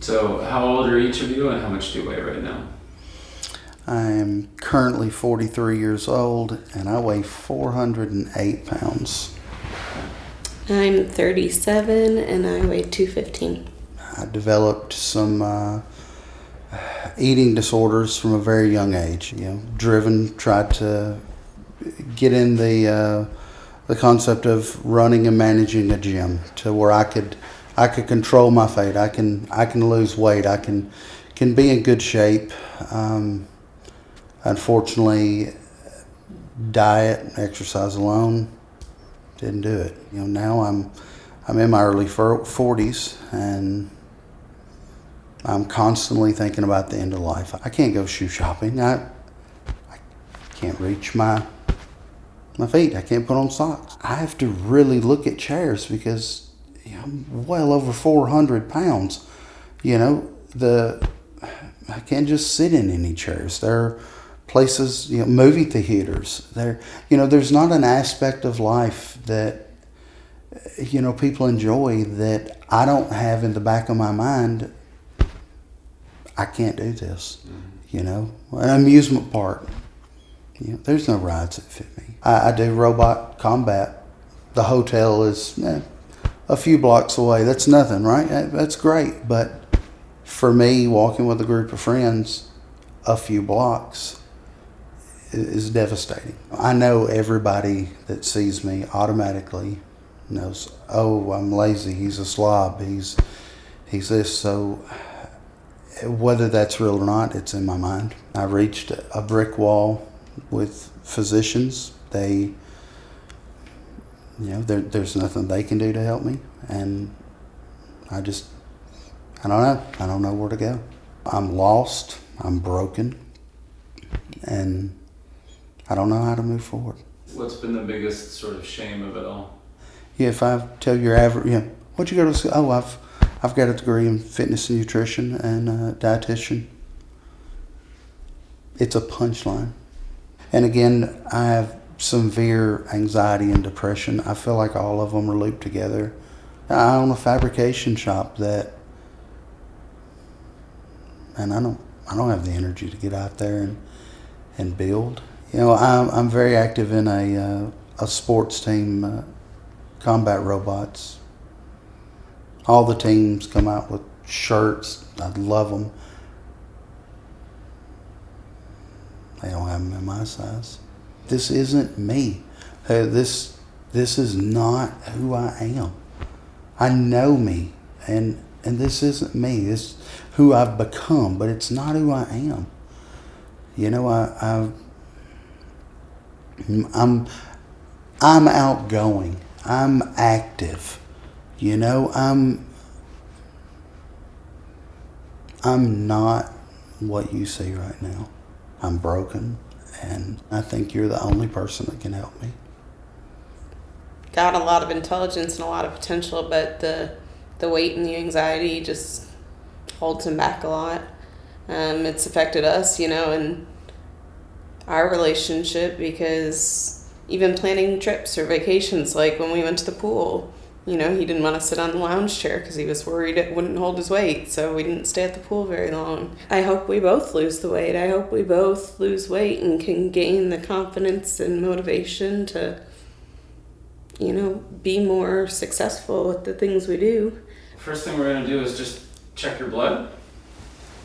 So how old are each of you and how much do you weigh right now? I am currently 43 years old and I weigh 408 pounds. I'm 37 and I weigh 215. I developed some eating disorders from a very young age. Tried to get in the concept of running and managing a gym to where I could control my fate. I can lose weight. I can be in good shape. Unfortunately, diet, exercise alone didn't do it. Now I'm in my early 40s and I'm constantly thinking about the end of life. I can't go shoe shopping. I can't reach my feet. I can't put on socks. I have to really look at chairs because I'm well over 400 pounds. I can't just sit in any chairs. There are places, movie theaters. There's not an aspect of life that, people enjoy that I don't have in the back of my mind. I can't do this, an amusement park. There's no rides that fit me. I do robot combat. The hotel is a few blocks away. That's nothing, right? That's great. But for me, walking with a group of friends a few blocks is devastating. I know everybody that sees me automatically knows, oh, I'm lazy. He's a slob. He's this. So whether that's real or not, it's in my mind. I reached a brick wall with physicians. They, there's nothing they can do to help me. And I don't know. I don't know where to go. I'm lost. I'm broken. And I don't know how to move forward. What's been the biggest sort of shame of it all? Yeah, if I tell your average, what'd you go to school? Oh, I've got a degree in fitness and nutrition and dietitian. It's a punchline. And again, I have severe anxiety and depression. I feel like all of them are looped together. I own a fabrication shop and I don't have the energy to get out there and build. I'm very active in a sports team, combat robots. All the teams come out with shirts. I love them. They don't have them in my size. This isn't me. This is not who I am. I know me, and this isn't me. It's who I've become, but it's not who I am. I'm outgoing. I'm active. I'm not what you see right now. I'm broken, and I think you're the only person that can help me. Got a lot of intelligence and a lot of potential, but the weight and the anxiety just holds him back a lot. It's affected us, in our relationship, because even planning trips or vacations, like when we went to the pool, he didn't want to sit on the lounge chair because he was worried it wouldn't hold his weight, so we didn't stay at the pool very long. I hope we both lose the weight. I hope we both lose weight and can gain the confidence and motivation to, be more successful with the things we do. First thing we're going to do is just check your blood.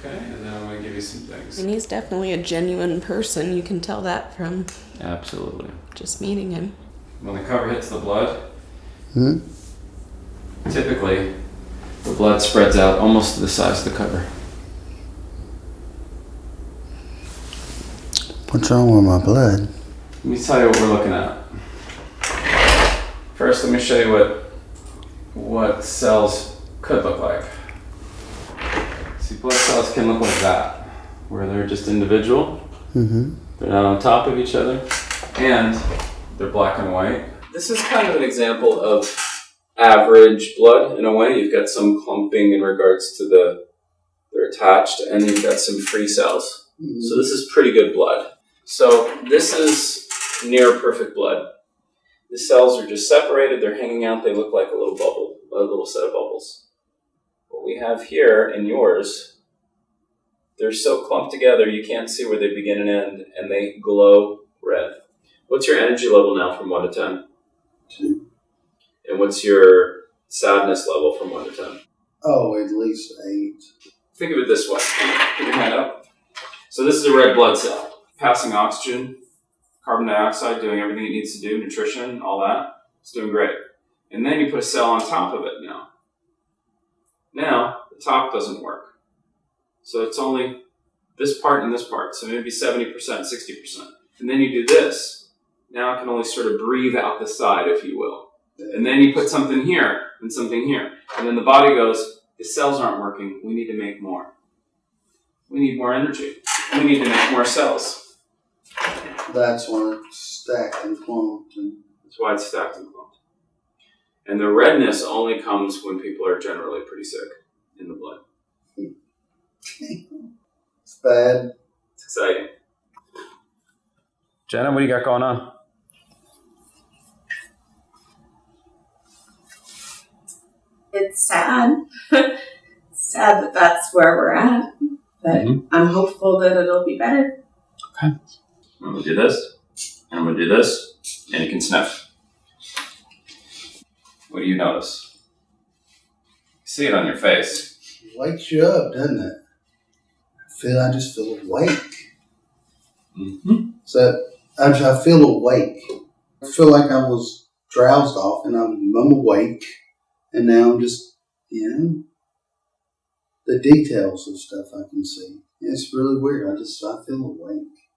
Okay, and then I'm going to give you some things. And he's definitely a genuine person. You can tell that from Absolutely. just meeting him. When the cover hits the blood, typically the blood spreads out almost to the size of the cover. What's wrong with my blood? Let me tell you what we're looking at. First, let me show you what cells could look like. See, blood cells can look like that, where they're just individual. Mm-hmm. They're not on top of each other, and they're black and white. This is kind of an example of average blood in a way. You've got some clumping in regards to they're attached, and you've got some free cells. Mm-hmm. So this is pretty good blood. So this is near perfect blood. The cells are just separated, they're hanging out, they look like a little bubble, a little set of bubbles. But we have here in yours, they're so clumped together you can't see where they begin and end, and they glow red. What's your energy level now from 1 to 10? 2. And what's your sadness level from 1 to 10? Oh, at least 8. Think of it this way. Put your hand up. So this is a red blood cell. Passing oxygen, carbon dioxide, doing everything it needs to do, nutrition, all that. It's doing great. And then you put a cell on top of it now. Now, the top doesn't work. So it's only this part and this part. So maybe 70%, 60%. And then you do this. Now it can only sort of breathe out the side, if you will. And then you put something here and something here. And then the body goes, the cells aren't working. We need to make more. We need more energy. We need to make more cells. That's when it's stacked and clumped. That's why it's stacked and clumped. And the redness only comes when people are generally pretty sick in the blood. It's bad. It's exciting. Jenna, what do you got going on? It's sad. Sad that that's where we're at. But I'm hopeful that it'll be better. Okay. I'm going to do this. And I'm going to do this. And you can sniff. What do you notice? You see it on your face. It wakes you up, doesn't it? I just feel awake. Mm-hmm. So I feel awake. I feel like I was drowsed off and I'm awake. And now I'm just, the details of stuff I can see. It's really weird. I feel awake.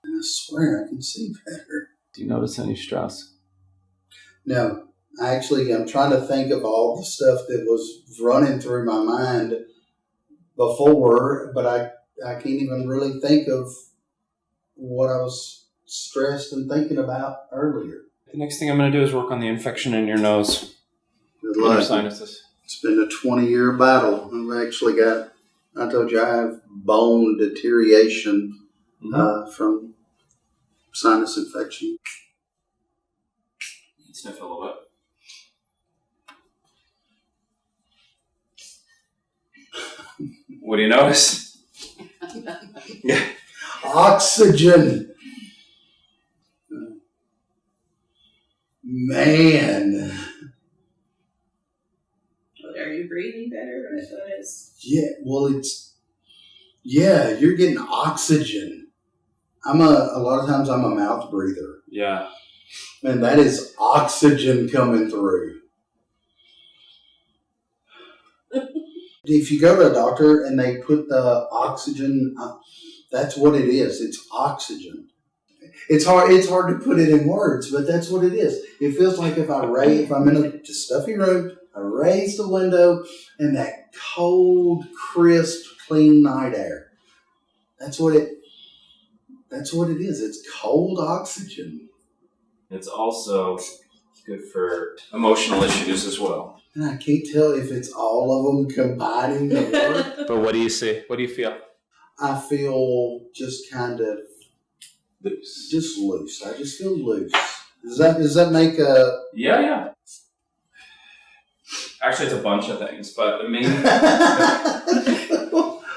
And I swear I can see better. Do you notice any stress? No. I'm trying to think of all the stuff that was running through my mind before, but I can't even really think of what I was stressed and thinking about earlier. The next thing I'm going to do is work on the infection in your nose. Good Your luck. sinuses. It's been a 20-year battle. I've actually I told you I have bone deterioration from sinus infection. Sniff a little bit. What do you notice? Oxygen. Man. Are you breathing better? What is? Yeah, well, you're getting oxygen. A lot of times I'm a mouth breather. Yeah. And that is oxygen coming through. If you go to a doctor and they put the oxygen, that's what it is. It's oxygen. It's hard to put it in words, but that's what it is. It feels like if I'm in a stuffy room, I raise the window and that cold, crisp, clean night air. That's what it is. It's cold oxygen. It's also good for emotional issues as well. And I can't tell if it's all of them combining to work. But what do you see? What do you feel? I feel just kind of Loose. just loose. I just feel loose. Does that make a... Yeah. Actually, it's a bunch of things, but the main...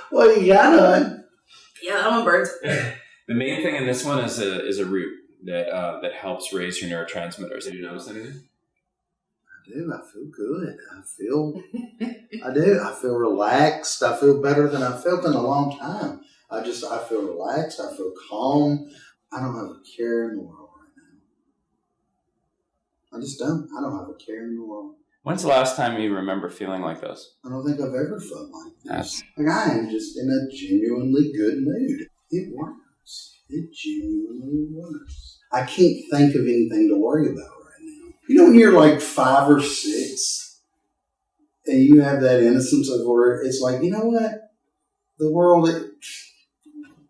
What do you got on? Yeah, that one burns. The main thing in this one is a root that helps raise your neurotransmitters. Did you notice anything? I do. I feel good. I do. I feel relaxed. I feel better than I've felt in a long time. I feel relaxed. I feel calm. I don't have a care in the world right now. I just don't. I don't have a care in the world. When's the last time you remember feeling like this? I don't think I've ever felt like this. Like I am just in a genuinely good mood. It works. It genuinely works. I can't think of anything to worry about right now. You know when you're like 5 or 6 and you have that innocence of where it's like, you know what? The world, it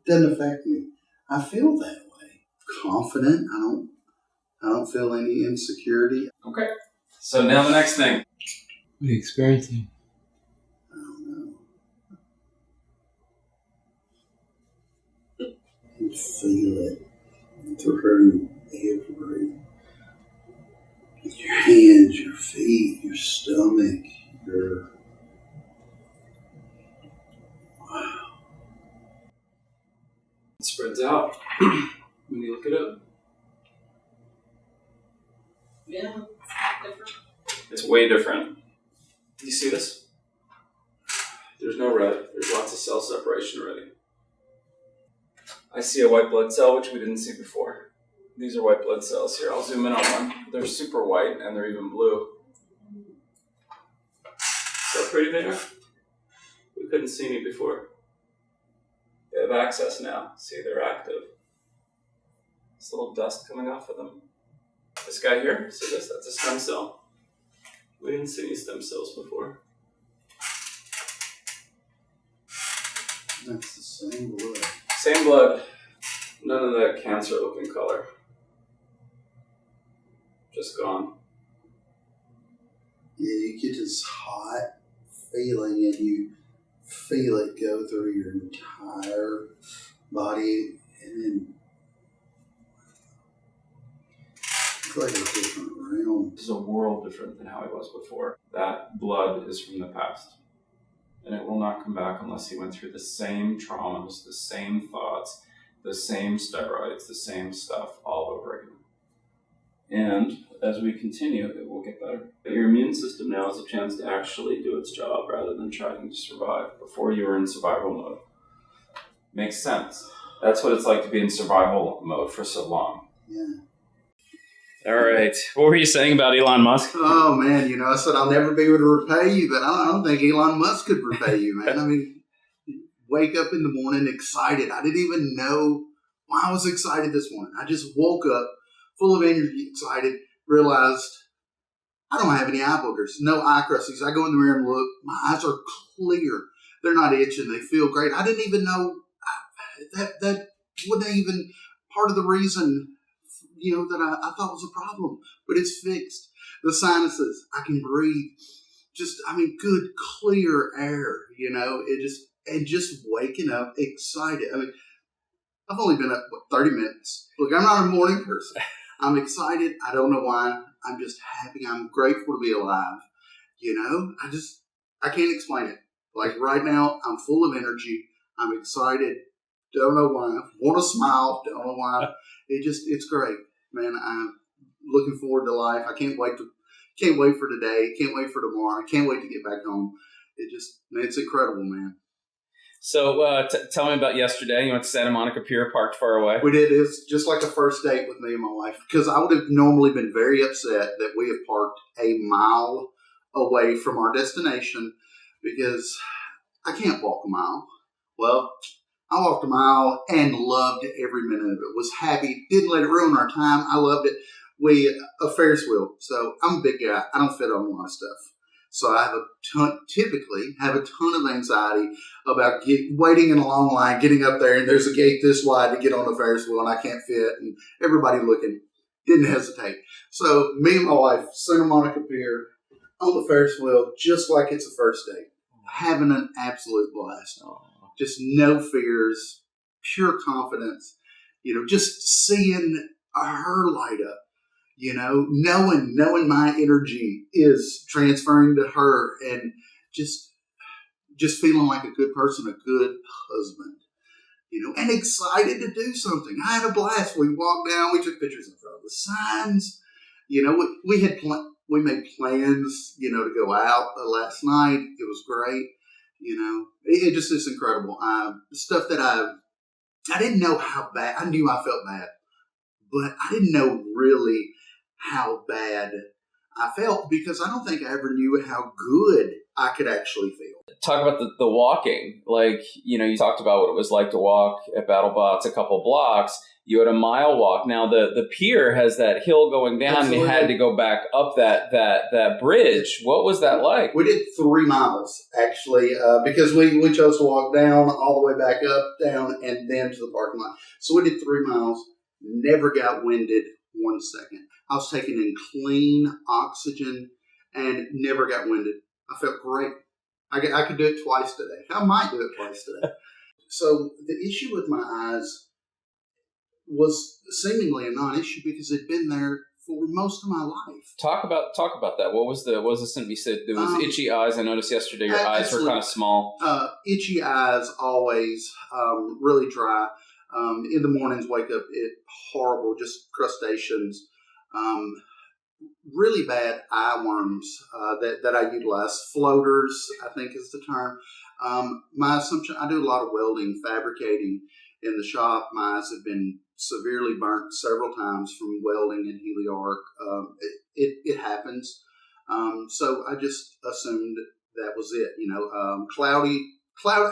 doesn't affect me. I feel that way. Confident. I don't feel any insecurity. Okay. So now the next thing. What are you experiencing? I don't know. You feel it through your hands, your feet, your stomach, spreads out when you look it up. Yeah, it's different. It's way different. Do you see this? There's no red. There's lots of cell separation already. I see a white blood cell, which we didn't see before. These are white blood cells here. I'll zoom in on one. They're super white, and they're even blue. Is that pretty, Veda? We couldn't see any before. They have access now. See, they're active. This little dust coming off of them. This guy here, see this? That's a stem cell. We didn't see any stem cells before. That's the same blood. Same blood. None of that cancer-looking color. Just gone. Yeah, you get this hot feeling and you feel it go through your entire body, and then it's like a different realm. This is a world different than how he was before. That blood is from the past. And it will not come back unless he went through the same traumas, the same thoughts, the same steroids, the same stuff all over again. And as we continue, it will get better. Your immune system now has a chance to actually do its job rather than trying to survive. Before you were in survival mode. Makes sense. That's what it's like to be in survival mode for so long. Yeah. All right. What were you saying about Elon Musk? Oh, man, I said I'll never be able to repay you, but I don't think Elon Musk could repay you, man. I mean, wake up in the morning excited. I didn't even know why I was excited this morning. I just woke up full of energy, excited, realized I don't have any eye boogers, no eye crusties. I go in the mirror and look. My eyes are clear. They're not itching. They feel great. I didn't even know that wasn't even part of the reason that I thought was a problem, but it's fixed. The sinuses, I can breathe. Good, clear air, just waking up excited. I mean, I've only been up, 30 minutes. Look, I'm not a morning person. I'm excited. I don't know why. I'm just happy. I'm grateful to be alive. I can't explain it. Like right now, I'm full of energy. I'm excited. Don't know why. Want to smile. Don't know why. It's great, man. I'm looking forward to life. I can't wait for today. Can't wait for tomorrow. I can't wait to get back home. It's incredible, man. So tell me about yesterday. You went to Santa Monica Pier, parked far away. We did. It was just like a first date with me and my wife, because I would have normally been very upset that we have parked a mile away from our destination because I can't walk a mile. Well, I walked a mile and loved every minute of it. Was happy. Didn't let it ruin our time. I loved it. A Ferris wheel. So I'm a big guy. I don't fit on a lot of stuff. So I typically have a ton of anxiety about waiting in a long line, getting up there, and there's a gate this wide to get on the Ferris wheel, and I can't fit, and everybody looking. Didn't hesitate. So me and my wife, Santa Monica Pier, on the Ferris wheel, just like it's a first date. Having an absolute blast. Just no fears, pure confidence, just seeing her light up, knowing my energy is transferring to her, and just feeling like a good person, a good husband, and excited to do something. I had a blast. We walked down, we took pictures in front of the signs, we made plans, to go out last night. It was great. It just is incredible. Stuff that I didn't know how bad. I knew I felt bad, but I didn't know really how bad I felt, because I don't think I ever knew how good I could actually feel. Talk about the walking. Like, you talked about what it was like to walk at BattleBots a couple blocks. You had a mile walk. Now the pier has that hill going down. Absolutely. And you had to go back up that bridge. What was that like? We did 3 miles actually, because we chose to walk down all the way back up, down, and then to the parking lot. So we did 3 miles. Never got winded 1 second. I was taking in clean oxygen and never got winded. I felt great. I could do it twice today. I might do it twice today. So the issue with my eyes was seemingly a non-issue because it'd been there for most of my life. Talk about that. What was the symptom? You said there was itchy eyes. I noticed yesterday your eyes were kind of small. Itchy eyes, always, really dry. In the mornings, wake up, horrible, just crustaceans. Really bad eye worms that I utilize. Floaters, I think is the term. My assumption, I do a lot of welding, fabricating in the shop. My eyes have been severely burnt several times from welding and heliarc. It happens. So I just assumed that was it.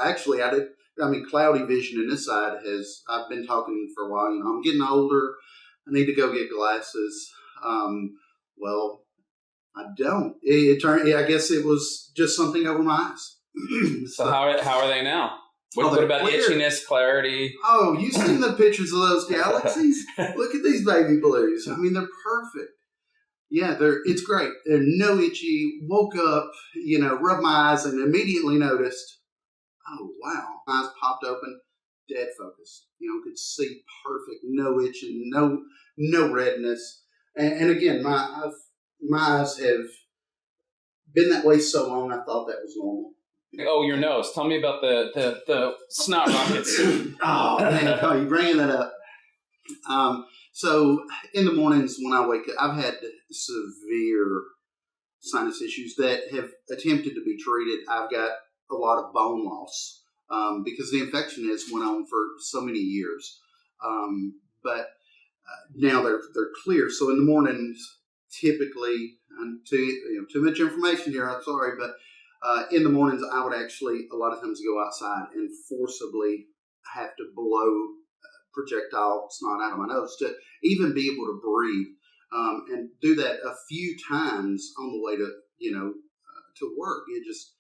Actually, cloudy vision in this side I've been talking for a while. I'm getting older. I need to go get glasses. Well, I don't. I guess it was just something over my eyes. So how are they now? What about clear. itchiness, clarity? Oh, you seen the pictures of those galaxies? Look at these baby blues. I mean, they're perfect. Yeah, it's great. They're no itchy. Woke up, rubbed my eyes and immediately noticed, oh, wow. My eyes popped open, dead focus. Could see perfect, no itching, no redness. And again, my eyes have been that way so long, I thought that was normal. Oh, your nose. Tell me about the snot rockets. Oh, man, you bringing that up. So in the mornings when I wake up, I've had severe sinus issues that have attempted to be treated. I've got a lot of bone loss because the infection has went on for so many years. But now they're clear. So in the mornings, typically, too much information here. I'm sorry, but in the mornings, I would actually a lot of times go outside and forcibly have to blow projectile snot out of my nose to even be able to breathe, and do that a few times on the way to to work. It just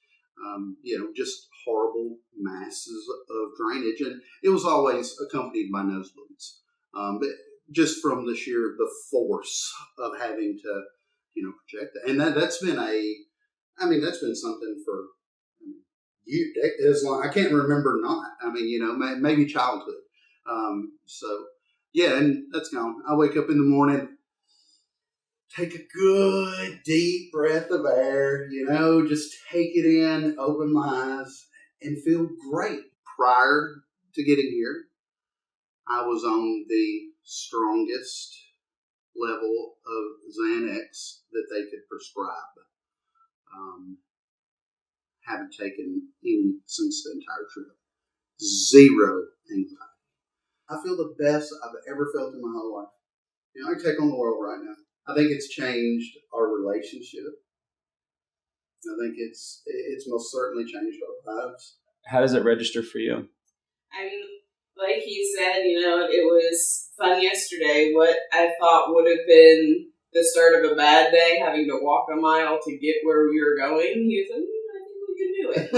just horrible masses of drainage, and it was always accompanied by nosebleeds. But just from the force of having to project that, and that's been that's been something for as long I can't remember not. Maybe childhood. So yeah, and that's gone. I wake up in the morning, take a good deep breath of air, just take it in, open my eyes, and feel great. Prior to getting here, I was on the strongest level of Xanax that they could prescribe. Haven't taken any since the entire trip. Zero anxiety. I feel the best I've ever felt in my whole life. I can take on the world right now. I think it's changed our relationship. I think it's most certainly changed our lives. How does it register for you? Like he said, it was fun yesterday. What I thought would have been the start of a bad day, having to walk a mile to get where we were going, he was like, I think we can do it.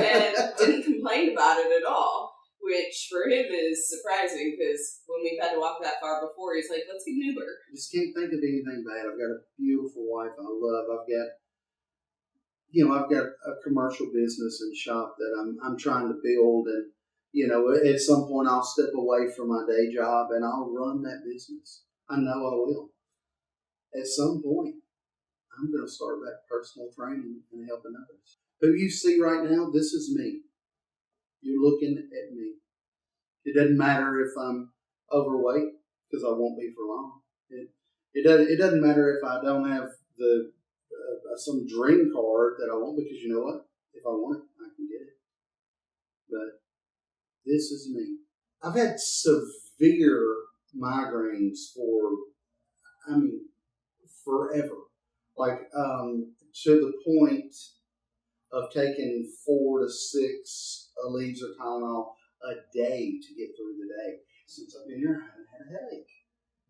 And didn't complain about it at all. Which for him is surprising because when we've had to walk that far before, he's like, let's get an Uber. Just can't think of anything bad. I've got a beautiful wife I love. I've got a commercial business and shop that I'm trying to build, and at some point I'll step away from my day job and I'll run that business. I know I will. At some point, I'm going to start back personal training and helping others. Who you see right now, this is me. You're looking at me. It doesn't matter if I'm overweight, because I won't be for long. It doesn't matter if I don't have some dream card that I want, because you know what? If I want it, I can get it. But this is me. I've had severe migraines forever. To the point of taking 4 to 6 leaves of Tylenol a day to get through the day. Since I've been here, I haven't had a headache.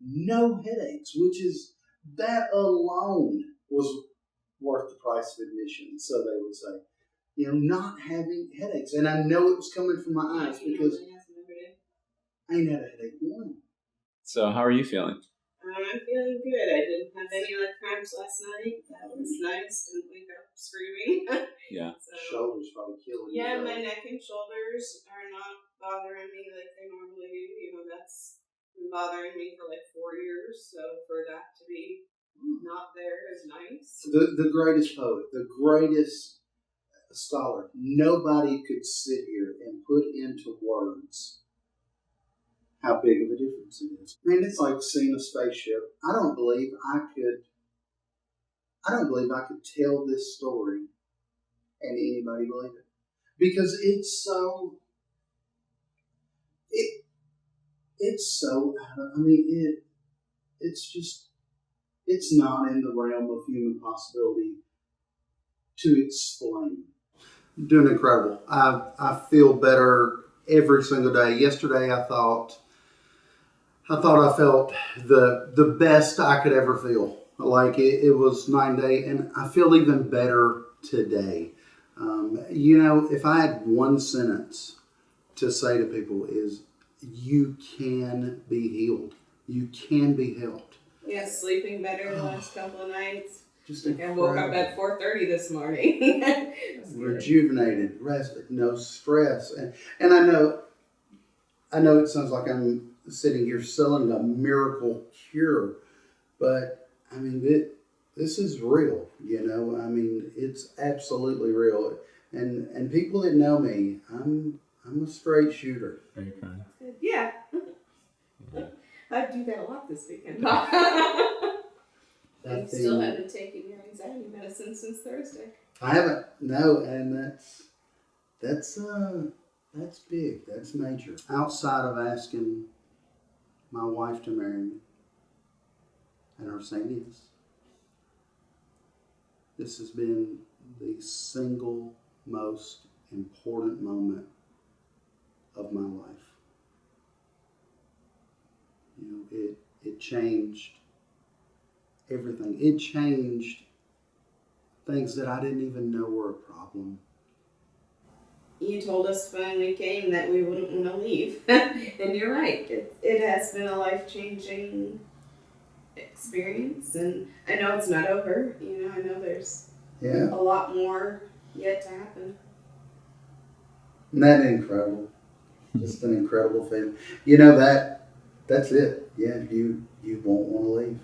No headaches, which is, that alone was worth the price of admission, so they would say. Not having headaches. And I know it was coming from my eyes because I ain't had a headache one. So how are you feeling? I'm feeling good. I didn't have any cramps last night. That was nice. Didn't wake up screaming. Yeah. Shoulders probably killing you. Yeah, my neck and shoulders are not bothering me like they normally do. That's been bothering me for 4 years. So for that to be not there is nice. The greatest poet, the greatest scholar. Nobody could sit here and put into words how big of a difference it is. I mean, it's like seeing a spaceship. I don't believe I could tell this story and anybody believe it. Because it's so out of, I mean, it's not in the realm of human possibility to explain. I'm doing incredible. I feel better every single day. Yesterday I thought I felt the best I could ever feel. Like it was 9 day, and I feel even better today. If I had one sentence to say to people is, you can be healed. You can be helped. Yeah, sleeping better the last couple of nights. Just I woke up at 4:30 this morning. Rejuvenated, rested, no stress, and I know it sounds like I'm sitting here selling a miracle cure, but I mean this is real. I mean it's absolutely real, and people that know me, I'm a straight shooter. Are you crying? Yeah. I do that a lot this weekend. I still haven't taken your anxiety medicine since Thursday. I haven't. No, and that's big. That's major. Outside of asking my wife to marry me and her saying yes, this has been the single most important moment of my life. It changed everything. It changed things that I didn't even know were a problem. You told us when we came that we wouldn't want to leave. And you're right. It has been a life-changing experience. And I know it's not over. I know there's a lot more yet to happen. Isn't that incredible? Just an incredible feeling. That's it. Yeah, you won't want to leave.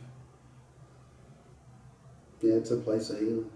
Yeah, it's a place of healing.